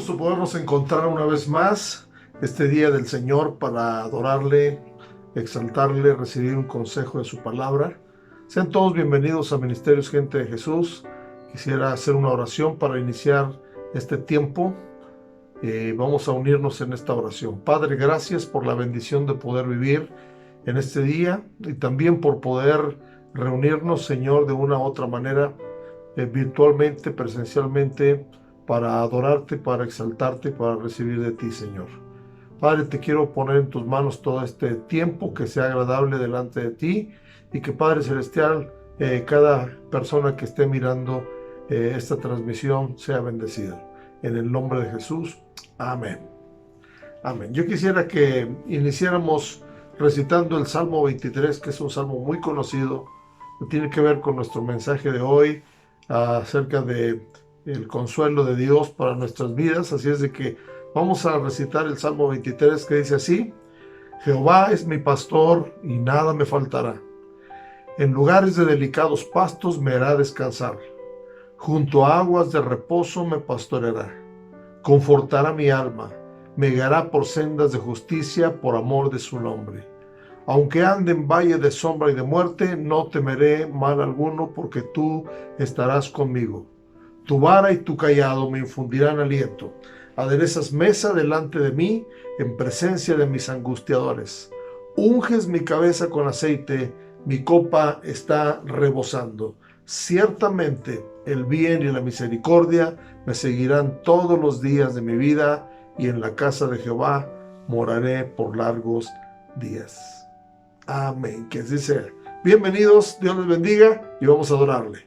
gusto podernos encontrar una vez más este día del Señor para adorarle, exaltarle, recibir un consejo de su palabra. Sean todos bienvenidos a Ministerios Gente de Jesús. Quisiera hacer una oración para iniciar este tiempo. Vamos a unirnos en esta oración. Padre, gracias por la bendición de poder vivir en este día y también por poder reunirnos, Señor, de una u otra manera, virtualmente, presencialmente, para adorarte, para exaltarte, para recibir de ti, Señor. Padre, te quiero poner en tus manos todo este tiempo, que sea agradable delante de ti y que, Padre Celestial, cada persona que esté mirando esta transmisión sea bendecida. En el nombre de Jesús, amén. Amén. Yo quisiera que iniciáramos recitando el Salmo 23, que es un salmo muy conocido, que tiene que ver con nuestro mensaje de hoy, acerca de el consuelo de Dios para nuestras vidas. Así es de que vamos a recitar el Salmo 23, que dice así: Jehová es mi pastor y nada me faltará. En lugares de delicados pastos me hará descansar. Junto a aguas de reposo me pastoreará. Confortará mi alma. Me guiará por sendas de justicia por amor de su nombre. Aunque ande en valle de sombra y de muerte, no temeré mal alguno, porque tú estarás conmigo. Tu vara y tu cayado me infundirán aliento. Aderezas mesa delante de mí, en presencia de mis angustiadores. Unges mi cabeza con aceite, mi copa está rebosando. Ciertamente el bien y la misericordia me seguirán todos los días de mi vida, y en la casa de Jehová moraré por largos días. Amén, que así sea. Bienvenidos, Dios les bendiga y vamos a adorarle.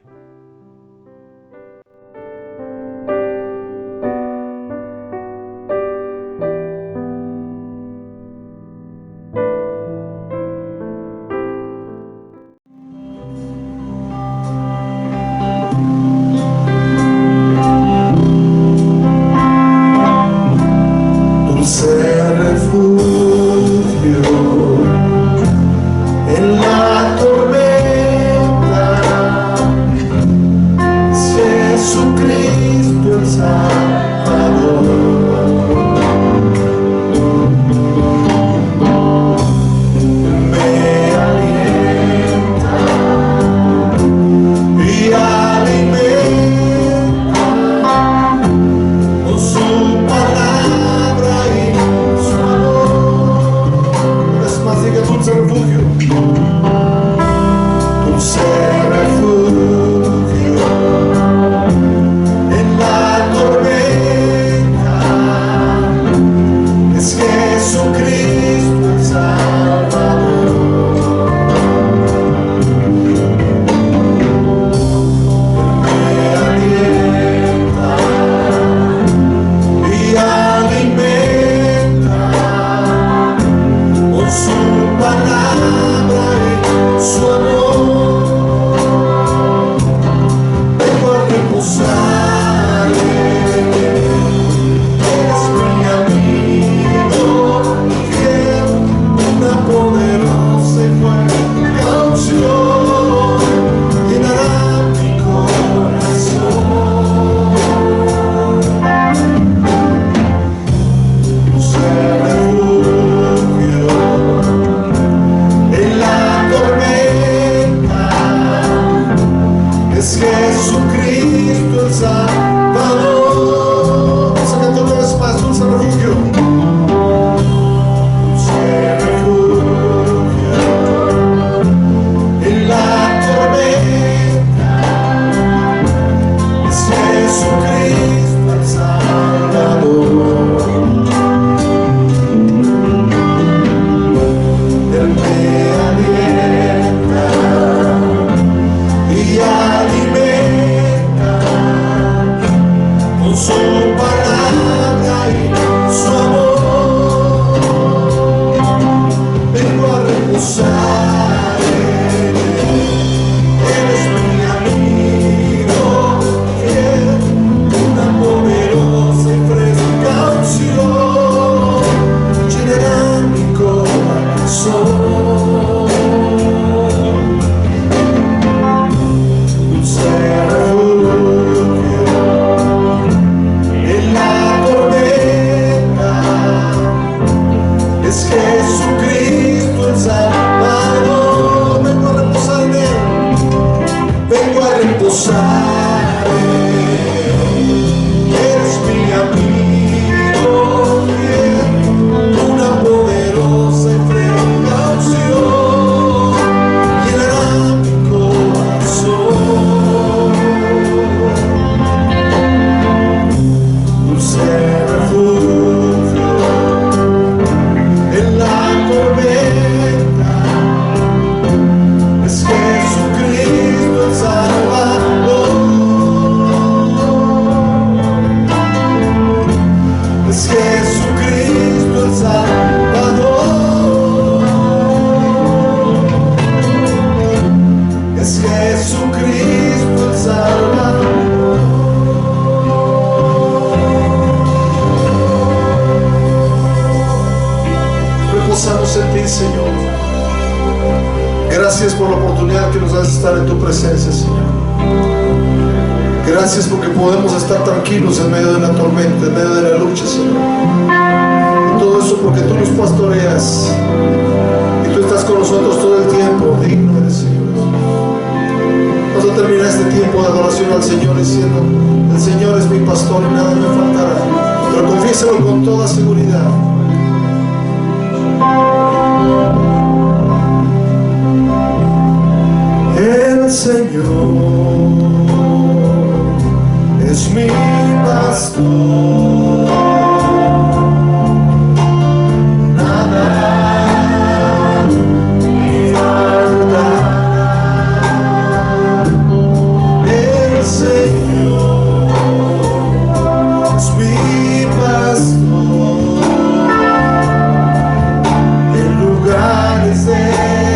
por la oportunidad que nos das de estar en tu presencia, Señor. Gracias porque podemos estar tranquilos en medio de la tormenta, en medio de la lucha, Señor. Y todo eso porque tú nos pastoreas y tú estás con nosotros todo el tiempo. Digno eres, Señor. Vamos a terminar este tiempo de adoración al Señor diciendo: el Señor es mi pastor y nada me faltará. Pero confiésalo con toda seguridad. El Señor es mi pastor, nada me faltará. El Señor es mi pastor, en lugares delicados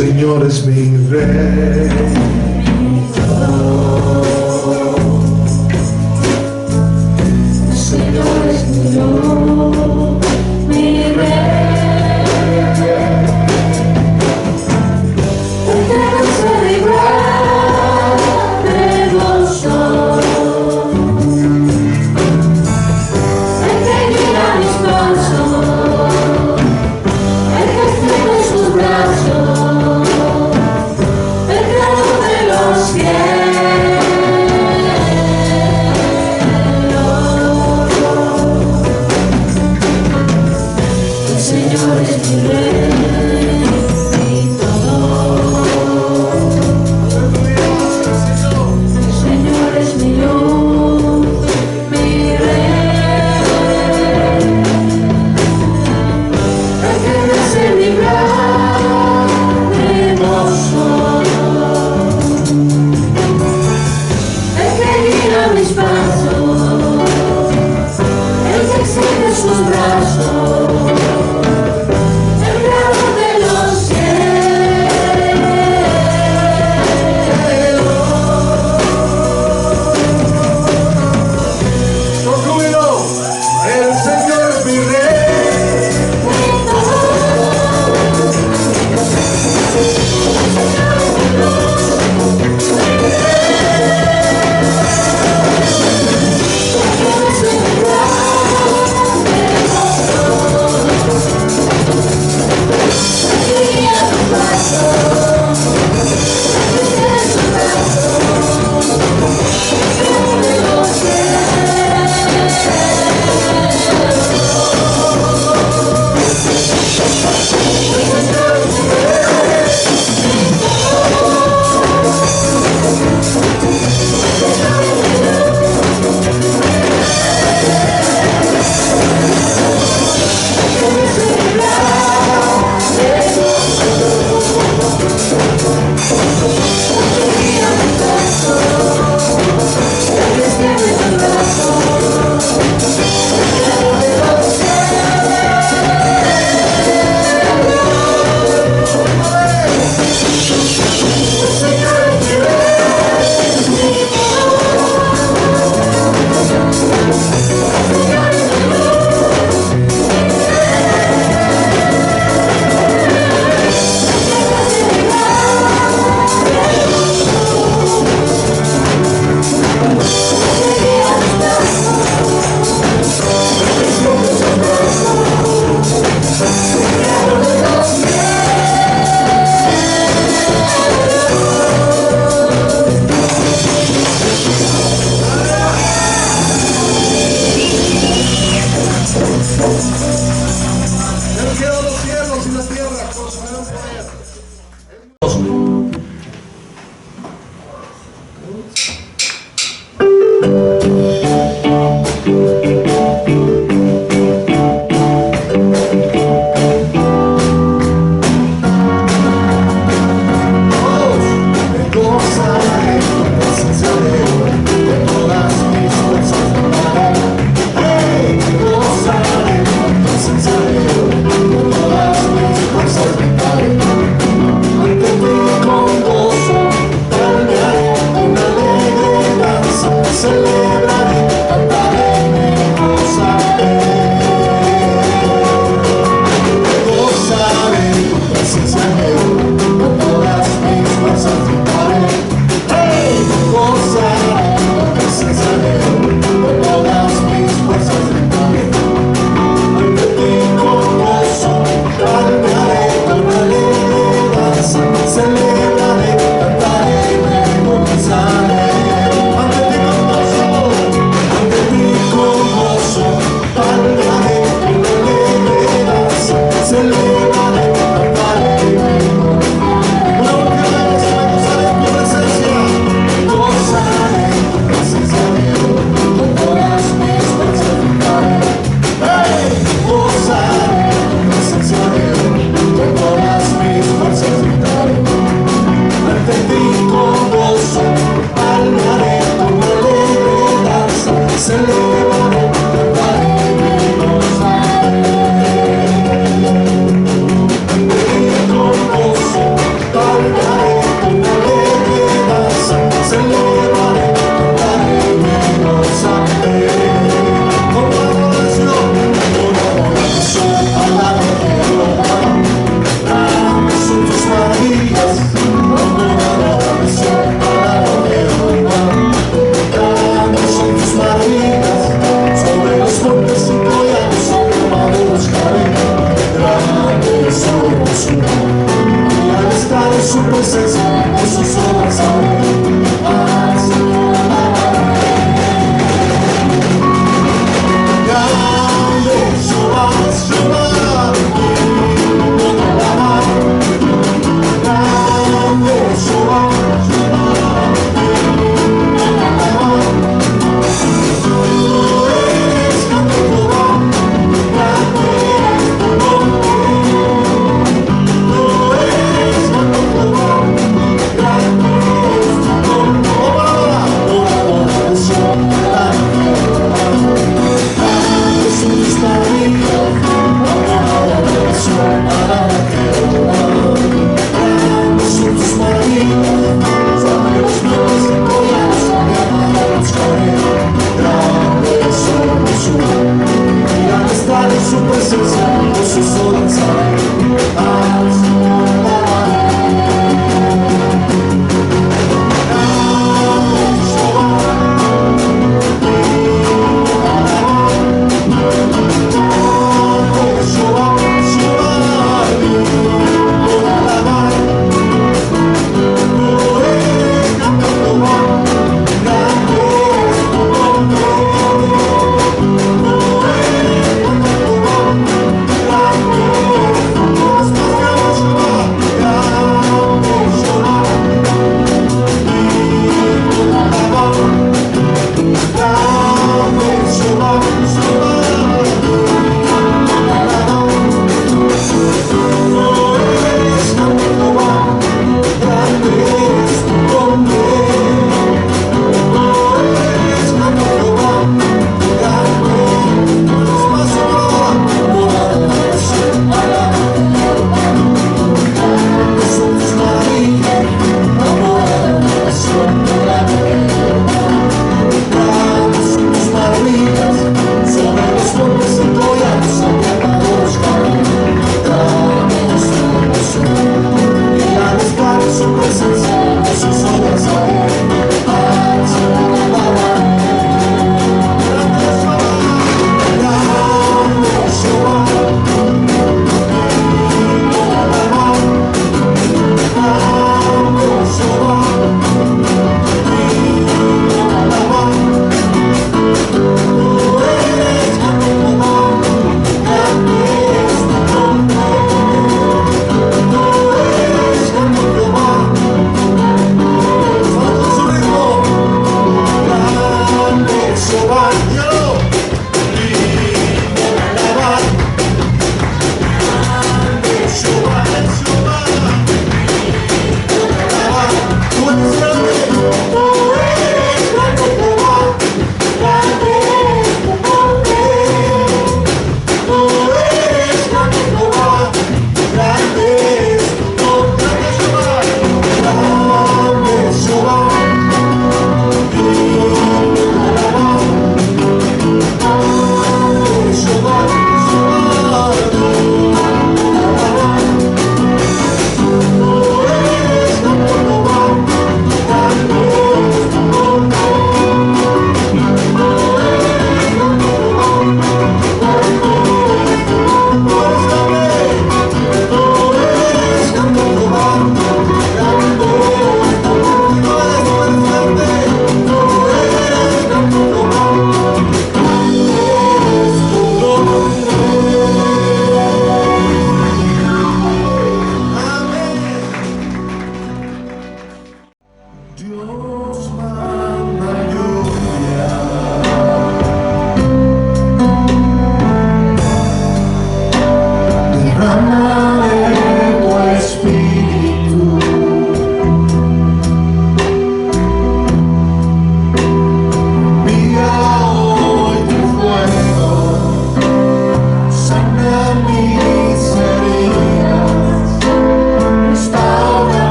Señor es mi rey. Señor es mi Dios, mi rey. El que no se libra de gozo, el que guía mis pasos, el que extiende sus brazos, el creador de los cielos. sus brazos, el creador de los cielos. Concluido, el Señor es mi rey.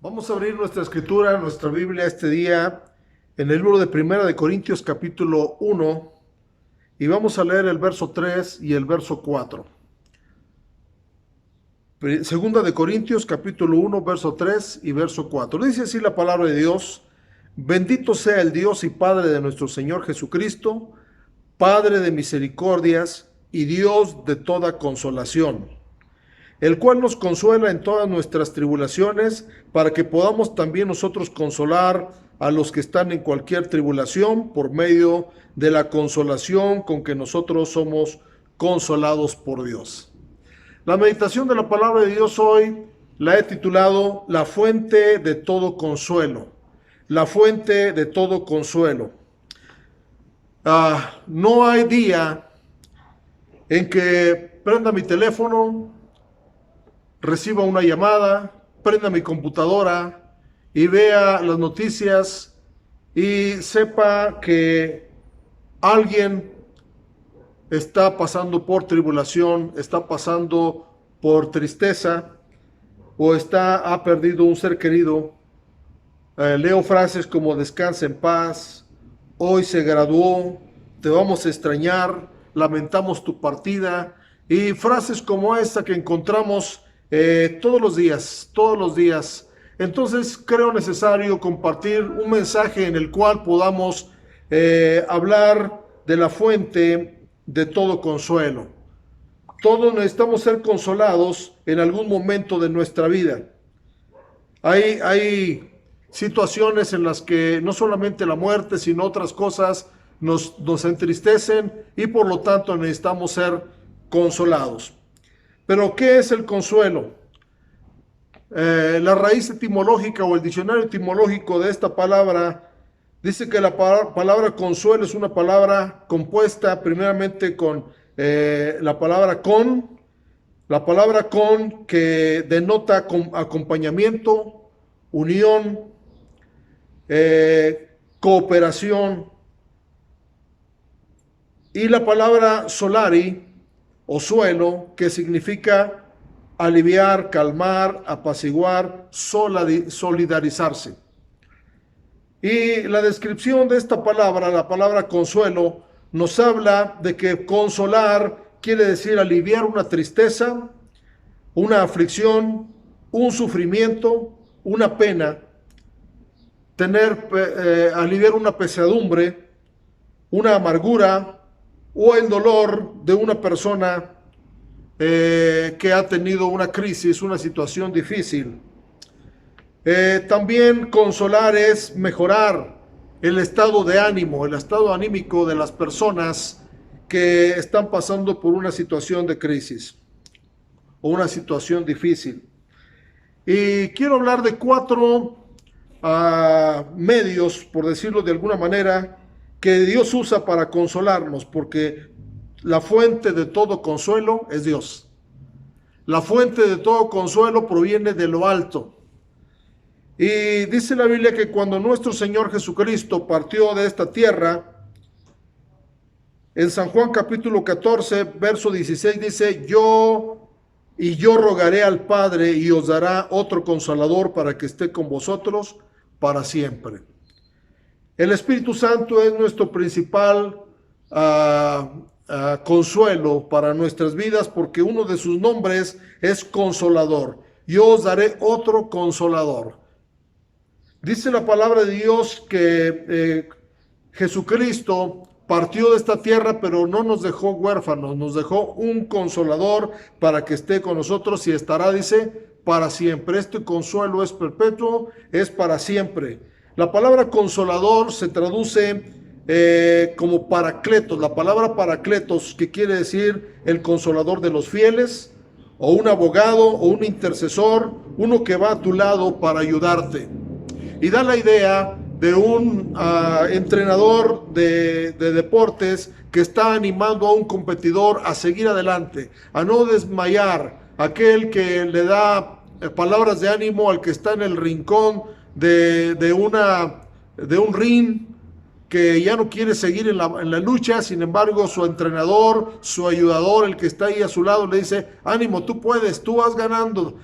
Vamos a abrir nuestra escritura, nuestra Biblia este día en el libro de Primera de Corintios capítulo 1 y vamos a leer el verso 3 y el verso 4. Segunda de Corintios capítulo 1 verso 3 y verso 4. Dice así la palabra de Dios: Bendito sea el Dios y Padre de nuestro Señor Jesucristo, Padre de misericordias y Dios de toda consolación, el cual nos consuela en todas nuestras tribulaciones, para que podamos también nosotros consolar a los que están en cualquier tribulación por medio de la consolación con que nosotros somos consolados por Dios. La meditación de la palabra de Dios hoy la he titulado La fuente de todo consuelo. La fuente de todo consuelo. No hay día en que prenda mi teléfono, reciba una llamada, prenda mi computadora y vea las noticias y sepa que alguien está pasando por tribulación, está pasando por tristeza o ha perdido un ser querido. Leo frases como descansa en paz, hoy se graduó, te vamos a extrañar, lamentamos tu partida, y frases como esta que encontramos todos los días. Entonces creo necesario compartir un mensaje en el cual podamos hablar de la fuente de todo consuelo. Todos necesitamos ser consolados en algún momento de nuestra vida. Hay situaciones en las que no solamente la muerte, sino otras cosas nos entristecen y por lo tanto necesitamos ser consolados. Pero ¿qué es el consuelo? La raíz etimológica o el diccionario etimológico de esta palabra dice que la palabra consuelo es una palabra compuesta primeramente con la palabra con que denota acompañamiento, unión, cooperación, y la palabra solari o suelo, que significa aliviar, calmar, apaciguar, solidarizarse. Y la descripción de esta palabra, la palabra consuelo, nos habla de que consolar quiere decir aliviar una tristeza, una aflicción, un sufrimiento, una pena, aliviar una pesadumbre, una amargura o el dolor de una persona que ha tenido una crisis, una situación difícil. También consolar es mejorar el estado de ánimo, el estado anímico de las personas que están pasando por una situación de crisis o una situación difícil. Y quiero hablar de 4 medios, por decirlo de alguna manera, que Dios usa para consolarnos, porque la fuente de todo consuelo es Dios. La fuente de todo consuelo proviene de lo alto. Y dice la Biblia que cuando nuestro Señor Jesucristo partió de esta tierra, en San Juan capítulo 14, verso 16 dice: yo rogaré al Padre y os dará otro consolador para que esté con vosotros para siempre. El Espíritu Santo es nuestro principal consuelo para nuestras vidas, porque uno de sus nombres es Consolador. Yo os daré otro Consolador. Dice la palabra de Dios que Jesucristo partió de esta tierra, pero no nos dejó huérfanos, nos dejó un Consolador para que esté con nosotros y estará, dice, para siempre. Este consuelo es perpetuo, es para siempre. La palabra consolador se traduce como paracletos. La palabra paracletos, que quiere decir el consolador de los fieles, o un abogado, o un intercesor, uno que va a tu lado para ayudarte. Y da la idea de un entrenador de deportes que está animando a un competidor a seguir adelante, a no desmayar, aquel que le da palabras de ánimo al que está en el rincón de un ring que ya no quiere seguir en la lucha. Sin embargo, su entrenador, su ayudador, el que está ahí a su lado, le dice: ánimo, tú puedes, tú vas ganando,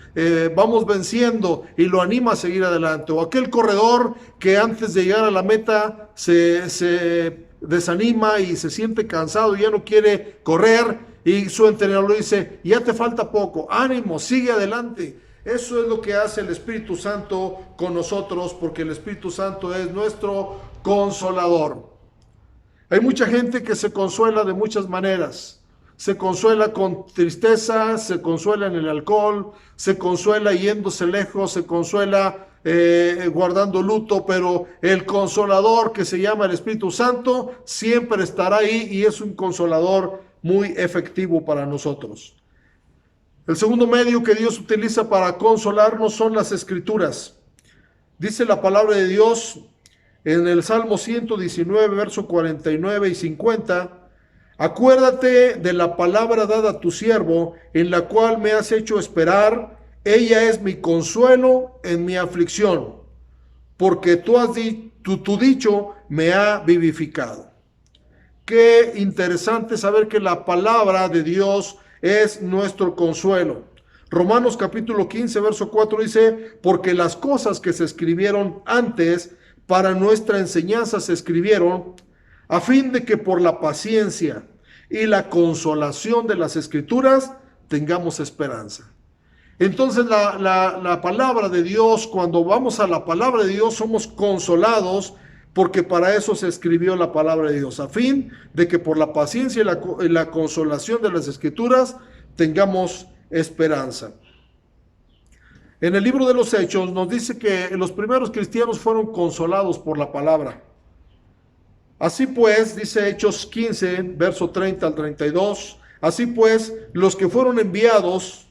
vamos venciendo, y lo anima a seguir adelante. O aquel corredor que antes de llegar a la meta se desanima y se siente cansado y ya no quiere correr, y su entrenador le dice: ya te falta poco, ánimo, sigue adelante. Eso es lo que hace el Espíritu Santo con nosotros, porque el Espíritu Santo es nuestro consolador. Hay mucha gente que se consuela de muchas maneras. Se consuela con tristeza, se consuela en el alcohol, se consuela yéndose lejos, se consuela guardando luto, pero el consolador, que se llama el Espíritu Santo, siempre estará ahí y es un consolador muy efectivo para nosotros. El segundo medio que Dios utiliza para consolarnos son las Escrituras. Dice la palabra de Dios en el Salmo 119, verso 49 y 50: acuérdate de la palabra dada a tu siervo, en la cual me has hecho esperar. Ella es mi consuelo en mi aflicción, porque tu dicho me ha vivificado. Qué interesante saber que la palabra de Dios es nuestro consuelo. Romanos capítulo 15, verso 4 dice: porque las cosas que se escribieron antes para nuestra enseñanza se escribieron, a fin de que por la paciencia y la consolación de las Escrituras tengamos esperanza. Entonces la palabra de Dios, cuando vamos a la palabra de Dios, somos consolados, porque para eso se escribió la palabra de Dios, a fin de que por la paciencia y la consolación de las Escrituras tengamos esperanza. En el libro de los Hechos nos dice que los primeros cristianos fueron consolados por la palabra. Así pues, dice Hechos 15, verso 30 al 32, así pues, los que fueron enviados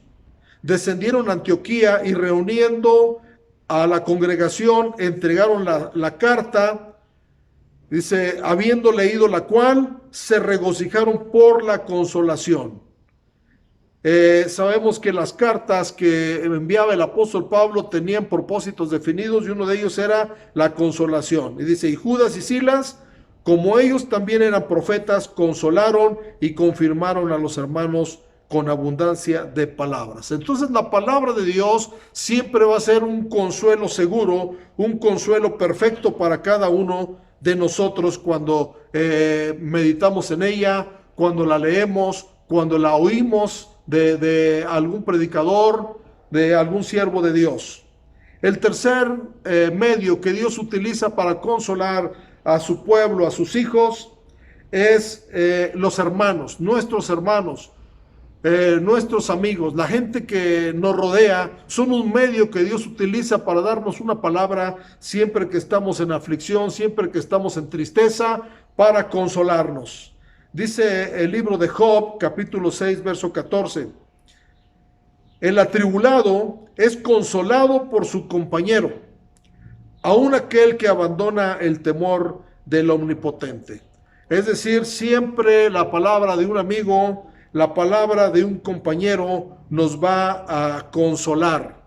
descendieron a Antioquía y, reuniendo a la congregación, entregaron la carta. Dice: habiendo leído la cual, se regocijaron por la consolación. Sabemos que las cartas que enviaba el apóstol Pablo tenían propósitos definidos, y uno de ellos era la consolación. Y dice: y Judas y Silas, como ellos también eran profetas, consolaron y confirmaron a los hermanos con abundancia de palabras. Entonces la palabra de Dios siempre va a ser un consuelo seguro, un consuelo perfecto para cada uno de nosotros cuando meditamos en ella, cuando la leemos, cuando la oímos de algún predicador, de algún siervo de Dios. El tercer medio que Dios utiliza para consolar a su pueblo, a sus hijos, es los hermanos, nuestros hermanos. Nuestros amigos, la gente que nos rodea, son un medio que Dios utiliza para darnos una palabra siempre que estamos en aflicción, siempre que estamos en tristeza, para consolarnos. Dice el libro de Job, capítulo 6, verso 14: el atribulado es consolado por su compañero, aun aquel que abandona el temor del Omnipotente. Es decir, siempre la palabra de un amigo, la palabra de un compañero nos va a consolar.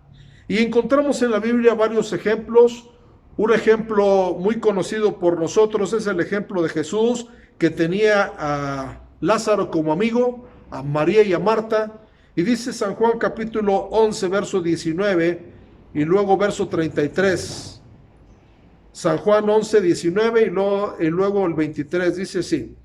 Y encontramos en la Biblia varios ejemplos. Un ejemplo muy conocido por nosotros es el ejemplo de Jesús, que tenía a Lázaro como amigo, a María y a Marta. Y dice San Juan capítulo 11, verso 19 y luego verso 33. San Juan 11, 19 y luego el 23 dice así: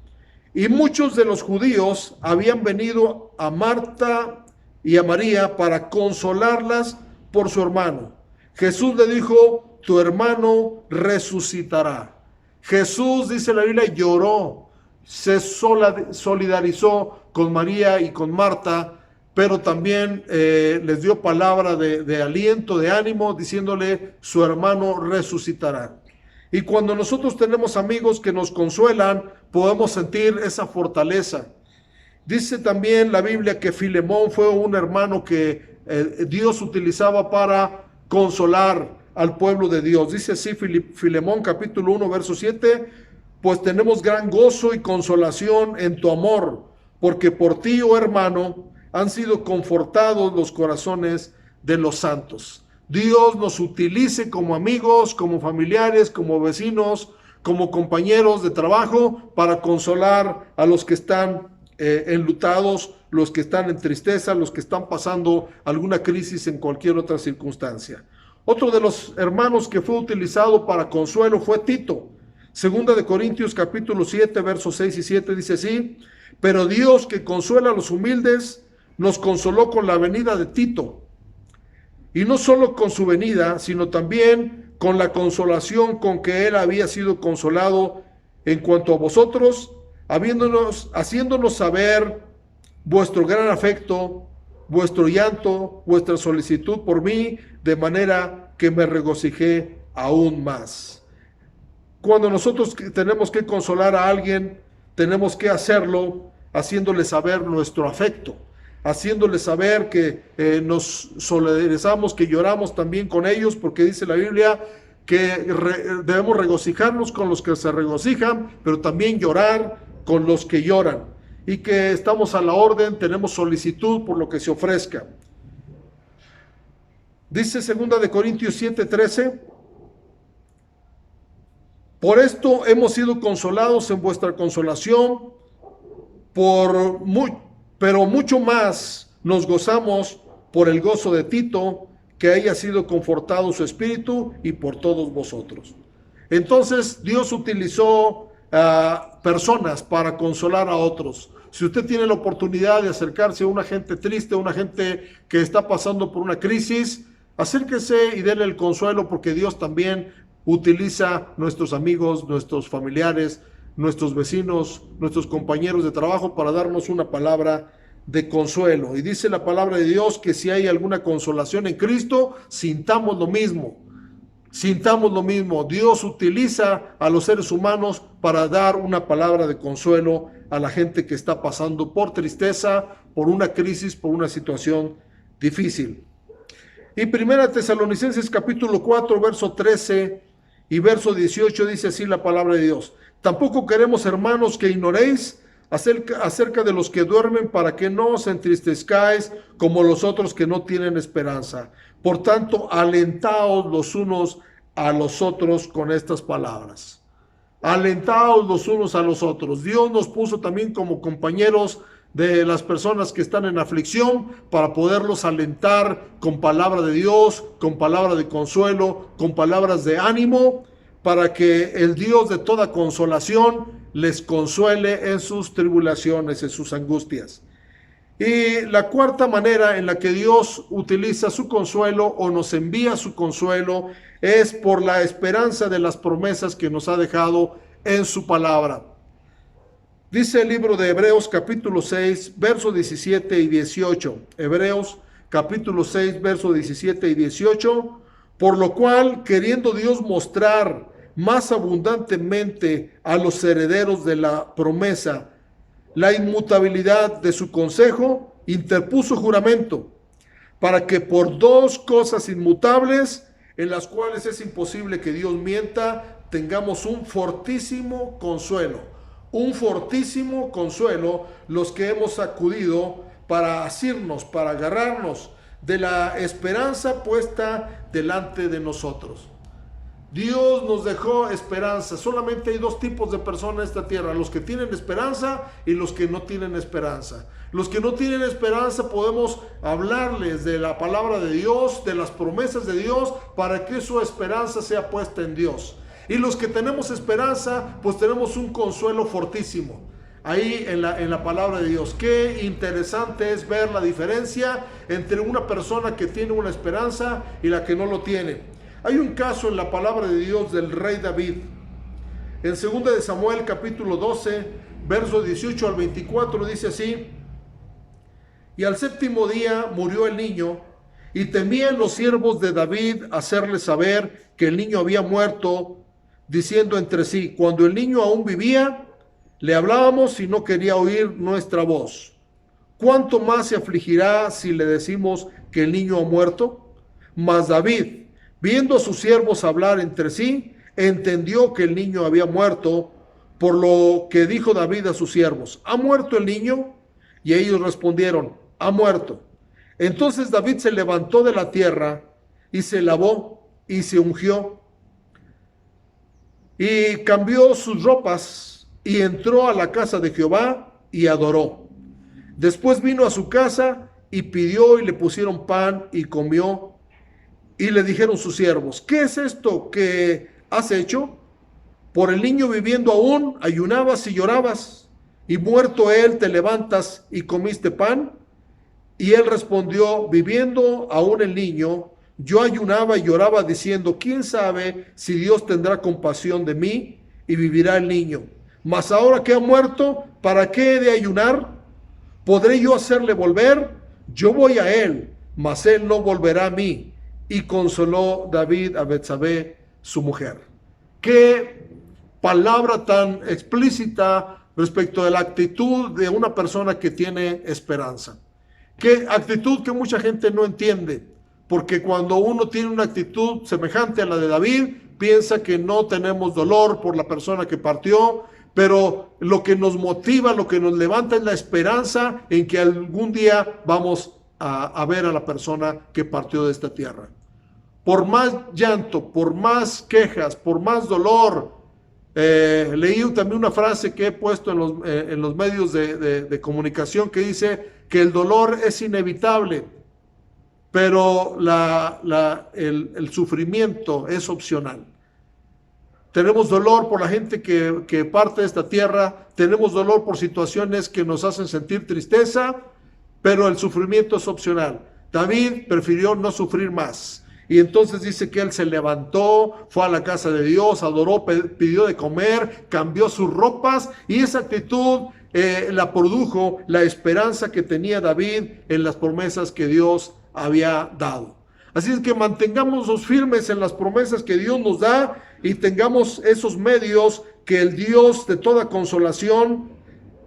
y muchos de los judíos habían venido a Marta y a María para consolarlas por su hermano. Jesús le dijo: tu hermano resucitará. Jesús, dice la Biblia, lloró, se solidarizó con María y con Marta, pero también les dio palabra de aliento, de ánimo, diciéndole: su hermano resucitará. Y cuando nosotros tenemos amigos que nos consuelan, podemos sentir esa fortaleza. Dice también la Biblia que Filemón fue un hermano que Dios utilizaba para consolar al pueblo de Dios. Dice así Filemón capítulo 1, verso 7: pues tenemos gran gozo y consolación en tu amor, porque por ti, oh hermano, han sido confortados los corazones de los santos. Dios nos utilice como amigos, como familiares, como vecinos, como compañeros de trabajo para consolar a los que están enlutados, los que están en tristeza, los que están pasando alguna crisis en cualquier otra circunstancia. Otro de los hermanos que fue utilizado para consuelo fue Tito. Segunda de Corintios capítulo 7, versos 6 y 7 dice así: pero Dios, que consuela a los humildes, nos consoló con la venida de Tito. Y no solo con su venida, sino también con la consolación con que él había sido consolado en cuanto a vosotros, haciéndonos saber vuestro gran afecto, vuestro llanto, vuestra solicitud por mí, de manera que me regocijé aún más. Cuando nosotros tenemos que consolar a alguien, tenemos que hacerlo haciéndole saber nuestro afecto, haciéndole saber que nos solidarizamos, que lloramos también con ellos, porque dice la Biblia que debemos regocijarnos con los que se regocijan, pero también llorar con los que lloran, y que estamos a la orden, tenemos solicitud por lo que se ofrezca. Dice 2 de Corintios 7:13: por esto hemos sido consolados en vuestra consolación, pero mucho más nos gozamos por el gozo de Tito, que haya sido confortado su espíritu, y por todos vosotros. Entonces Dios utilizó personas para consolar a otros. Si usted tiene la oportunidad de acercarse a una gente triste, a una gente que está pasando por una crisis, acérquese y denle el consuelo, porque Dios también utiliza nuestros amigos, nuestros familiares, nuestros vecinos, nuestros compañeros de trabajo para darnos una palabra de consuelo. Y dice la palabra de Dios que si hay alguna consolación en Cristo, sintamos lo mismo. Sintamos lo mismo. Dios utiliza a los seres humanos para dar una palabra de consuelo a la gente que está pasando por tristeza, por una crisis, por una situación difícil. Y 1 Tesalonicenses capítulo 4, verso 13 y verso 18 dice así la palabra de Dios: tampoco queremos, hermanos, que ignoréis acerca de los que duermen, para que no os entristezcáis como los otros que no tienen esperanza. Por tanto, alentaos los unos a los otros con estas palabras. Alentaos los unos a los otros. Dios nos puso también como compañeros de las personas que están en aflicción, para poderlos alentar con palabra de Dios, con palabra de consuelo, con palabras de ánimo, para que el Dios de toda consolación les consuele en sus tribulaciones, en sus angustias. Y la cuarta manera en la que Dios utiliza su consuelo o nos envía su consuelo es por la esperanza de las promesas que nos ha dejado en su palabra. Dice el libro de Hebreos capítulo 6, versos 17 y 18. Hebreos capítulo 6, versos 17 y 18. Por lo cual, queriendo Dios mostrar más abundantemente a los herederos de la promesa la inmutabilidad de su consejo, interpuso juramento, para que por dos cosas inmutables, en las cuales es imposible que Dios mienta, tengamos un fortísimo consuelo. Un fortísimo consuelo los que hemos acudido para asirnos, para agarrarnos de la esperanza puesta delante de nosotros. Dios nos dejó esperanza. Solamente hay dos tipos de personas en esta tierra: los que tienen esperanza y los que no tienen esperanza. Los que no tienen esperanza podemos hablarles de la palabra de Dios, de las promesas de Dios, para que su esperanza sea puesta en Dios. Y los que tenemos esperanza, pues tenemos un consuelo fortísimo ahí en la palabra de Dios. Qué interesante es ver la diferencia entre una persona que tiene una esperanza y la que no lo tiene. Hay un caso en la palabra de Dios del rey David. En 2 de Samuel capítulo 12, versos 18 al 24 dice así: y al séptimo día murió el niño, y temían los siervos de David hacerle saber que el niño había muerto, diciendo entre sí: cuando el niño aún vivía, le hablábamos y no quería oír nuestra voz. ¿Cuánto más se afligirá si le decimos que el niño ha muerto? Mas David, viendo a sus siervos hablar entre sí, entendió que el niño había muerto, por lo que dijo David a sus siervos: ¿ha muerto el niño? Y ellos respondieron: ha muerto. Entonces David se levantó de la tierra y se lavó y se ungió. y cambió sus ropas y entró a la casa de Jehová y adoró. Después vino a su casa y pidió y le pusieron pan y comió. Y le dijeron sus siervos: ¿qué es esto que has hecho? Por el niño viviendo aún, ayunabas y llorabas, y muerto él te levantas y comiste pan. Y él respondió: viviendo aún el niño, yo ayunaba y lloraba diciendo: ¿quién sabe si Dios tendrá compasión de mí y vivirá el niño? Mas ahora que ha muerto, ¿para qué he de ayunar? ¿Podré yo hacerle volver? Yo voy a él, mas él no volverá a mí. Y consoló David a Betsabé, su mujer. Qué palabra tan explícita respecto de la actitud de una persona que tiene esperanza. Qué actitud que mucha gente no entiende, porque cuando uno tiene una actitud semejante a la de David, piensa que no tenemos dolor por la persona que partió, pero lo que nos motiva, lo que nos levanta es la esperanza en que algún día vamos a ver a la persona que partió de esta tierra. Por más llanto, por más quejas, por más dolor, leí también una frase que he puesto en los medios de comunicación que dice que el dolor es inevitable, pero el sufrimiento es opcional. Tenemos dolor por la gente que parte de esta tierra, tenemos dolor por situaciones que nos hacen sentir tristeza, pero el sufrimiento es opcional. David prefirió no sufrir más. Y entonces dice que él se levantó, fue a la casa de Dios, adoró, pidió de comer, cambió sus ropas, y esa actitud la produjo la esperanza que tenía David en las promesas que Dios había dado. Así es que mantengámonos firmes en las promesas que Dios nos da y tengamos esos medios que el Dios de toda consolación,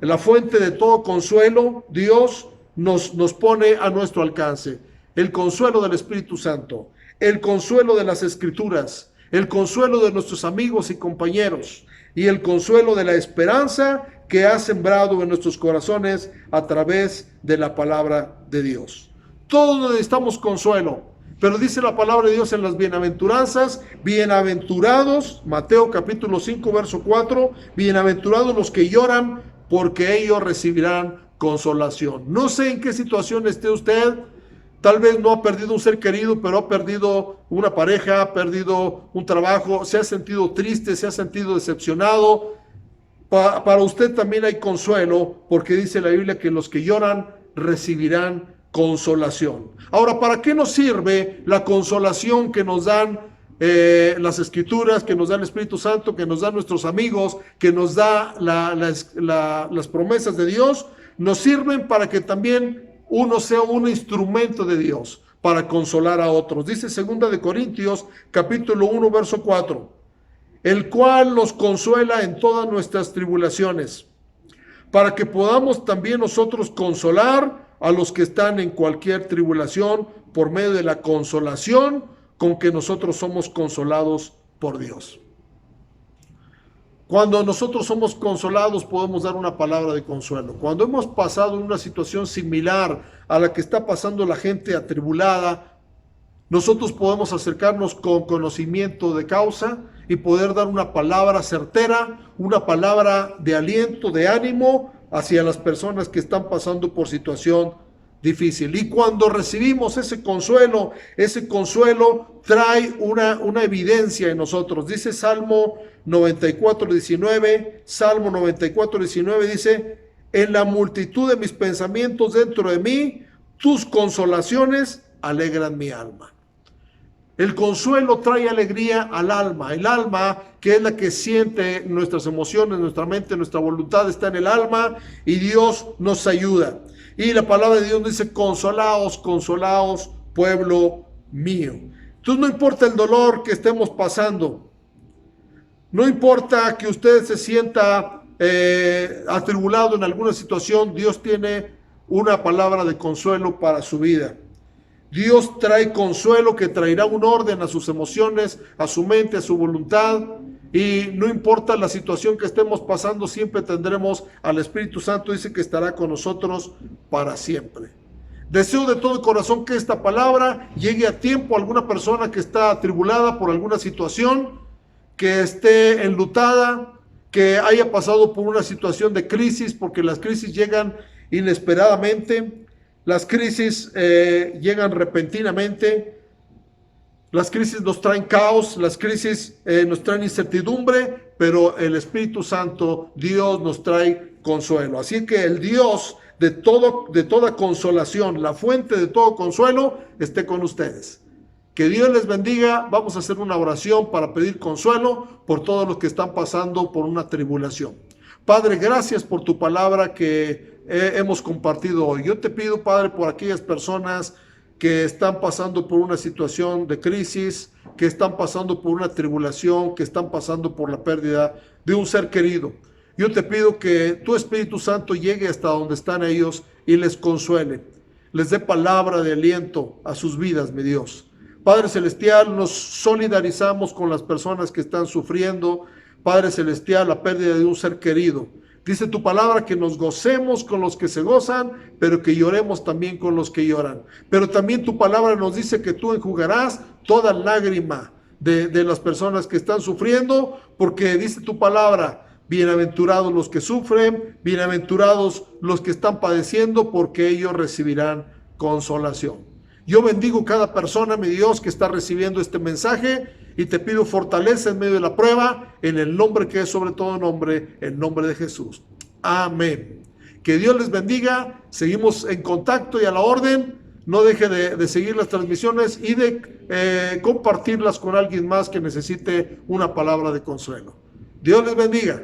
la fuente de todo consuelo, Dios nos pone a nuestro alcance. El consuelo del Espíritu Santo, el consuelo de las Escrituras, el consuelo de nuestros amigos y compañeros y el consuelo de la esperanza que ha sembrado en nuestros corazones a través de la palabra de Dios. Todos necesitamos consuelo, pero dice la palabra de Dios en las bienaventuranzas: bienaventurados, Mateo capítulo 5 verso 4, bienaventurados los que lloran, porque ellos recibirán consolación. No sé en qué situación esté usted. Tal vez no ha perdido un ser querido, pero ha perdido una pareja, ha perdido un trabajo, se ha sentido triste, se ha sentido decepcionado. Para usted también hay consuelo, porque dice la Biblia que los que lloran recibirán consolación. Ahora, ¿para qué nos sirve la consolación que nos dan las Escrituras, que nos da el Espíritu Santo, que nos dan nuestros amigos, que nos da las promesas de Dios? Nos sirven para que también uno sea un instrumento de Dios para consolar a otros. Dice 2 de Corintios capítulo 1 verso 4, el cual nos consuela en todas nuestras tribulaciones, para que podamos también nosotros consolar a los que están en cualquier tribulación por medio de la consolación con que nosotros somos consolados por Dios. Cuando nosotros somos consolados podemos dar una palabra de consuelo. Cuando hemos pasado en una situación similar a la que está pasando la gente atribulada, nosotros podemos acercarnos con conocimiento de causa y poder dar una palabra certera, una palabra de aliento, de ánimo hacia las personas que están pasando por situación difícil. Y cuando recibimos ese consuelo trae una evidencia en nosotros. Dice Salmo 94:19, Salmo 94:19 dice: en la multitud de mis pensamientos dentro de mí, tus consolaciones alegran mi alma. El consuelo trae alegría al alma. El alma, que es la que siente nuestras emociones, nuestra mente, nuestra voluntad, está en el alma y Dios nos ayuda. Y la palabra de Dios dice: consolaos, consolaos, pueblo mío. Entonces no importa el dolor que estemos pasando, no importa que usted se sienta atribulado en alguna situación, Dios tiene una palabra de consuelo para su vida. Dios trae consuelo que traerá un orden a sus emociones, a su mente, a su voluntad. Y no importa la situación que estemos pasando, siempre tendremos al Espíritu Santo. Dice que estará con nosotros para siempre. Deseo de todo corazón que esta palabra llegue a tiempo a alguna persona que está atribulada por alguna situación, que esté enlutada, que haya pasado por una situación de crisis, porque las crisis llegan inesperadamente, las crisis llegan repentinamente, las crisis nos traen caos, las crisis nos traen incertidumbre, pero el Espíritu Santo, Dios, nos trae consuelo. Así que el Dios de toda consolación, la fuente de todo consuelo, esté con ustedes. Que Dios les bendiga. Vamos a hacer una oración para pedir consuelo por todos los que están pasando por una tribulación. Padre, gracias por tu palabra que hemos compartido hoy. Yo te pido, Padre, por aquellas personas que están pasando por una situación de crisis, que están pasando por una tribulación, que están pasando por la pérdida de un ser querido. Yo te pido que tu Espíritu Santo llegue hasta donde están ellos y les consuele, les dé palabra de aliento a sus vidas, mi Dios. Padre Celestial, nos solidarizamos con las personas que están sufriendo, Padre Celestial, la pérdida de un ser querido. Dice tu palabra que nos gocemos con los que se gozan, pero que lloremos también con los que lloran. Pero también tu palabra nos dice que tú enjugarás toda lágrima de las personas que están sufriendo, porque dice tu palabra, bienaventurados los que sufren, bienaventurados los que están padeciendo, porque ellos recibirán consolación. Yo bendigo cada persona, mi Dios, que está recibiendo este mensaje y te pido fortaleza en medio de la prueba, en el nombre que es sobre todo nombre, el nombre de Jesús. Amén. Que Dios les bendiga. Seguimos en contacto y a la orden. No deje de seguir las transmisiones y de compartirlas con alguien más que necesite una palabra de consuelo. Dios les bendiga.